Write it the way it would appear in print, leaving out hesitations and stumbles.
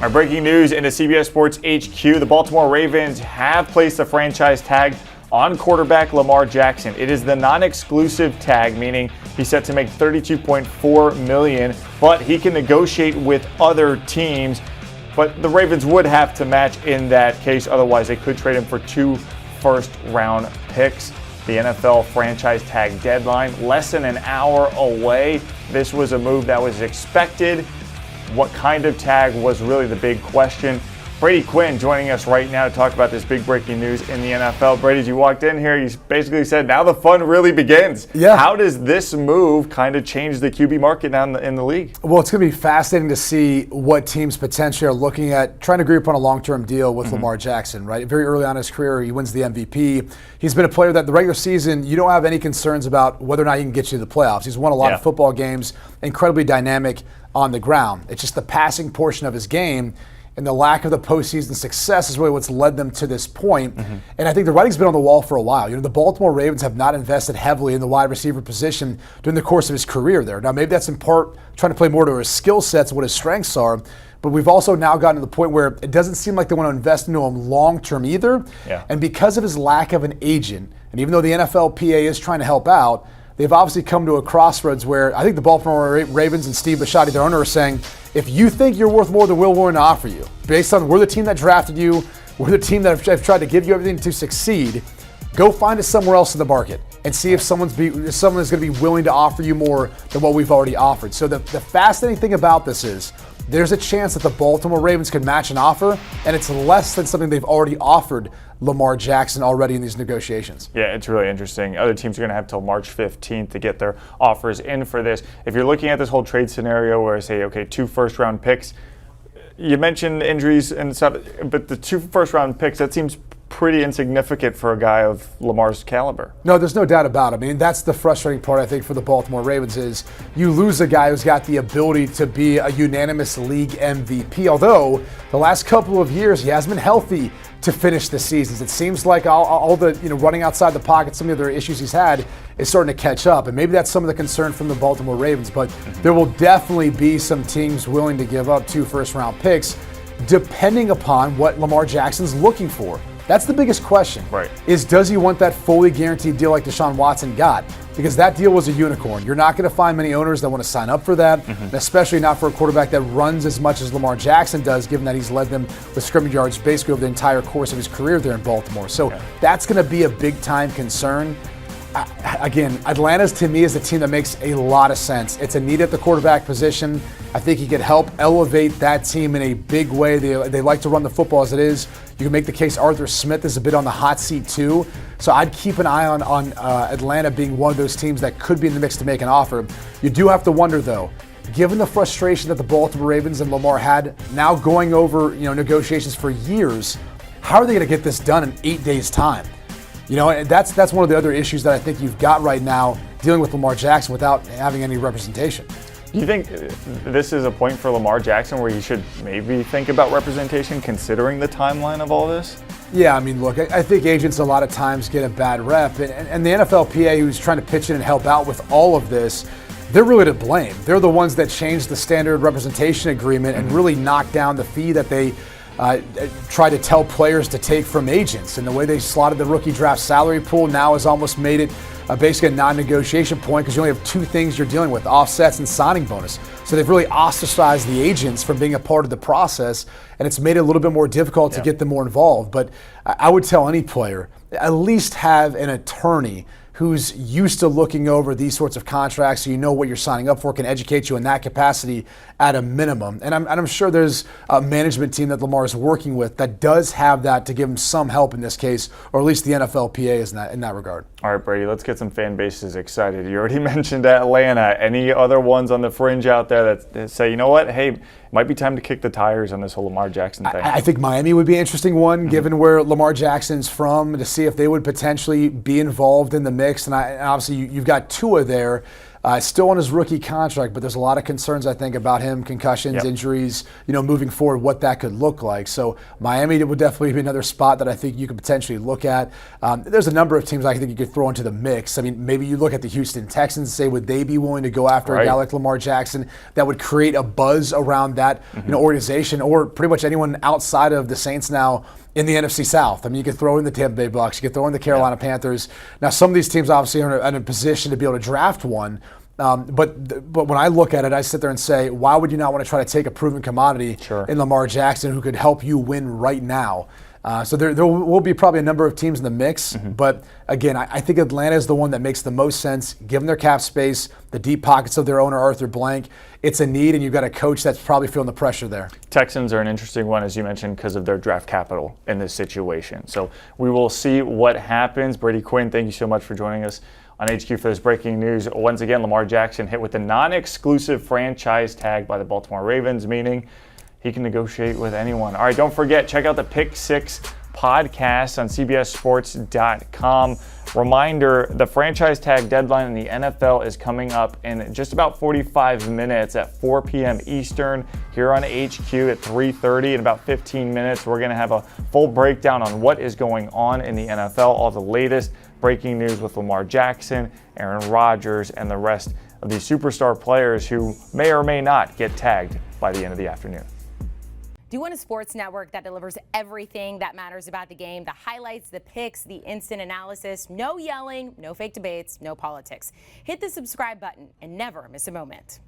Our breaking news into CBS Sports HQ, the Baltimore Ravens have placed a franchise tag on quarterback Lamar Jackson. It is the non-exclusive tag, meaning he's set to make $32.4 million, but he can negotiate with other teams. But the Ravens would have to match in that case, otherwise they could trade him for 2 first-round picks. The NFL franchise tag deadline, less than an hour away. This was a move that was expected. What kind of tag was really the big question. Brady Quinn joining us right now to talk about this big breaking news in the NFL. Brady, as you walked in here, you basically said, now the fun really begins. Yeah. How does this move kind of change the QB market now in the league? Well, it's going to be fascinating to see what teams potentially are looking at trying to agree upon a long-term deal with Lamar Jackson, right? Very early on in his career, he wins the MVP. He's been a player that the regular season, you don't have any concerns about whether or not he can get you to the playoffs. He's won a lot of football games, incredibly dynamic on the ground. It's just the passing portion of his game and the lack of the postseason success is really what's led them to this point. And I think the writing's been on the wall for a while. The Baltimore Ravens have not invested heavily in the wide receiver position during the course of his career there. Now, maybe that's in part trying to play more to his skill sets and what his strengths are, but we've also now gotten to the point where it doesn't seem like they want to invest into him long-term either. And because of his lack of an agent, and even though the NFLPA is trying to help out, they've obviously come to a crossroads where I think the Baltimore Ravens and Steve Bisciotti, their owner, are saying, if you think you're worth more than we're willing to offer you, based on we're the team that drafted you, we're the team that have tried to give you everything to succeed, go find us somewhere else in the market and see if someone is going to be willing to offer you more than what we've already offered. So the fascinating thing about this is there's a chance that the Baltimore Ravens could match an offer, and it's less than something they've already offered Lamar Jackson already in these negotiations. Yeah, it's really interesting. Other teams are going to have till March 15th to get their offers in for this. If you're looking at this whole trade scenario where I say, okay, 2 first-round picks, you mentioned injuries and stuff, but the 2 first-round picks, that seems pretty insignificant for a guy of Lamar's caliber. No, there's no doubt about it. I mean, that's the frustrating part, I think, for the Baltimore Ravens is you lose a guy who's got the ability to be a unanimous league MVP, although the last couple of years he has been healthy to finish the seasons. It seems like all the running outside the pocket, some of the other issues he's had is starting to catch up, and maybe that's some of the concern from the Baltimore Ravens, but there will definitely be some teams willing to give up 2 first-round picks depending upon what Lamar Jackson's looking for. That's the biggest question, is does he want that fully guaranteed deal like Deshaun Watson got? Because that deal was a unicorn. You're not going to find many owners that want to sign up for that, especially not for a quarterback that runs as much as Lamar Jackson does, given that he's led them with scrimmage yards basically over the entire course of his career there in Baltimore. So that's going to be a big-time concern. Again, Atlanta's, to me, is a team that makes a lot of sense. It's a need at the quarterback position. I think he could help elevate that team in a big way. They like to run the football as it is. You can make the case Arthur Smith is a bit on the hot seat too. So I'd keep an eye on Atlanta being one of those teams that could be in the mix to make an offer. You do have to wonder, though, given the frustration that the Baltimore Ravens and Lamar had, now going over negotiations for years, how are they going to get this done in 8 days' time? And that's one of the other issues that I think you've got right now dealing with Lamar Jackson without having any representation. Do you think this is a point for Lamar Jackson where he should maybe think about representation considering the timeline of all this? Yeah, I mean, look, I think agents a lot of times get a bad rep, and the NFLPA, who's trying to pitch in and help out with all of this, they're really to blame. They're the ones that changed the standard representation agreement and really knocked down the fee that they try to tell players to take from agents. And the way they slotted the rookie draft salary pool now has almost made it basically a non-negotiation point because you only have 2 things you're dealing with, offsets and signing bonus. So they've really ostracized the agents from being a part of the process, and it's made it a little bit more difficult to get them more involved. But I would tell any player, at least have an attorney who's used to looking over these sorts of contracts so you know what you're signing up for, can educate you in that capacity at a minimum. And I'm sure there's a management team that Lamar is working with that does have that to give him some help in this case, or at least the NFLPA is in that regard. All right, Brady, let's get some fan bases excited. You already mentioned Atlanta. Any other ones on the fringe out there that say, you know what, hey, it might be time to kick the tires on this whole Lamar Jackson thing? I think Miami would be an interesting one, given where Lamar Jackson's from, to see if they would potentially be involved in the mix. And obviously, you've got Tua there. Still on his rookie contract, but there's a lot of concerns, I think, about him, concussions, injuries, moving forward, what that could look like. So Miami would definitely be another spot that I think you could potentially look at. There's a number of teams I think you could throw into the mix. I mean, maybe you look at the Houston Texans and say, would they be willing to go after a guy like Lamar Jackson that would create a buzz around that organization, or pretty much anyone outside of the Saints now in the NFC South? I mean, you could throw in the Tampa Bay Bucks, you could throw in the Carolina Panthers. Now, some of these teams obviously are in a position to be able to draft one. But when I look at it, I sit there and say, why would you not want to try to take a proven commodity in Lamar Jackson who could help you win right now? So there will be probably a number of teams in the mix. But again, I think Atlanta is the one that makes the most sense, given their cap space, the deep pockets of their owner, Arthur Blank. It's a need, and you've got a coach that's probably feeling the pressure there. Texans are an interesting one, as you mentioned, because of their draft capital in this situation. So we will see what happens. Brady Quinn, thank you so much for joining us on HQ for this breaking news. Once again, Lamar Jackson hit with the non-exclusive franchise tag by the Baltimore Ravens, meaning he can negotiate with anyone. All right, don't forget, check out the Pick 6 podcast on CBSSports.com. Reminder, the franchise tag deadline in the NFL is coming up in just about 45 minutes at 4 p.m. Eastern here on HQ at 3:30. In about 15 minutes, we're going to have a full breakdown on what is going on in the NFL, all the latest breaking news with Lamar Jackson, Aaron Rodgers, and the rest of these superstar players who may or may not get tagged by the end of the afternoon. Do you want a sports network that delivers everything that matters about the game? The highlights, the picks, the instant analysis, no yelling, no fake debates, no politics. Hit the subscribe button and never miss a moment.